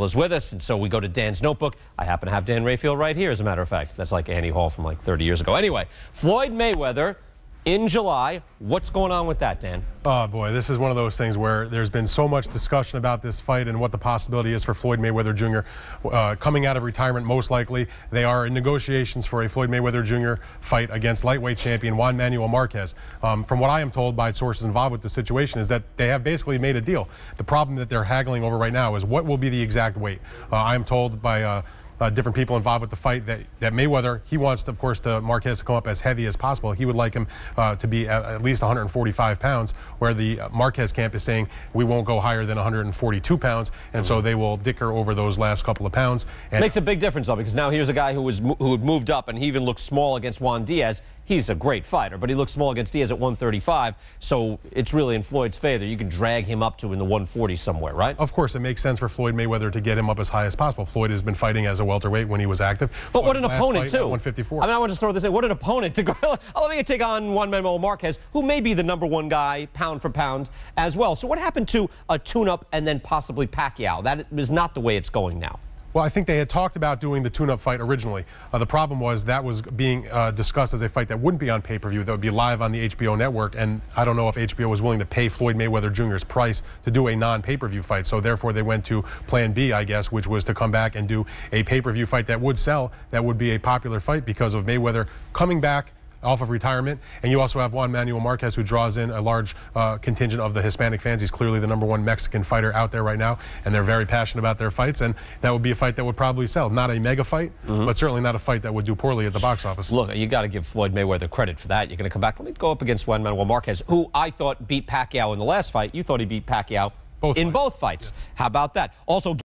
is with us, and so we go to Dan's notebook. I happen to have Dan Rayfield right here, as a matter of fact. That's like Annie Hall from like 30 years ago. Anyway, Floyd Mayweather in July. What's going on with that, Dan? Oh, boy, this is one of those things where there's been so much discussion about this fight and what the possibility is for Floyd Mayweather Jr. Coming out of retirement, most likely. They are in negotiations for a Floyd Mayweather Jr. fight against lightweight champion Juan Manuel Marquez. From what I am told by sources involved with the situation is that they have basically made a deal. The problem that they're haggling over right now is what will be the exact weight. I am told by different people involved with the fight that Mayweather, he wants, of course, Marquez to come up as heavy as possible. He would like him to be at least 145 pounds, where the Marquez camp is saying we won't go higher than 142 pounds, and so they will dicker over those last couple of pounds. And makes a big difference, though, because now here's a guy who had moved up, and he even looked small against Juan Diaz. He's a great fighter, but he looks small against Diaz at 135, so it's really in Floyd's favor. You can drag him up to in the 140 somewhere, right? Of course, it makes sense for Floyd Mayweather to get him up as high as possible. Floyd has been fighting as a welterweight when he was active. But what an opponent, too. 154. I mean, I want to throw this in. What an opponent to go. Let me take on Juan Manuel Marquez, who may be the #1 guy, pound for pound, as well. So what happened to a tune-up and then possibly Pacquiao? That is not the way it's going now. Well, I think they had talked about doing the tune-up fight originally. The problem was that was being discussed as a fight that wouldn't be on pay-per-view, that would be live on the HBO network, and I don't know if HBO was willing to pay Floyd Mayweather Jr.'s price to do a non-pay-per-view fight, so therefore they went to plan B, I guess, which was to come back and do a pay-per-view fight that would sell, that would be a popular fight because of Mayweather coming back off of retirement, and you also have Juan Manuel Marquez, who draws in a large contingent of the Hispanic fans. He's clearly the #1 Mexican fighter out there right now, and they're very passionate about their fights, and that would be a fight that would probably sell. Not a mega fight, but certainly not a fight that would do poorly at the box office. Look, you got to give Floyd Mayweather credit for that. You're going to come back. Let me go up against Juan Manuel Marquez, who I thought beat Pacquiao in the last fight. You thought he beat Pacquiao in both fights. Yes. How about that? Also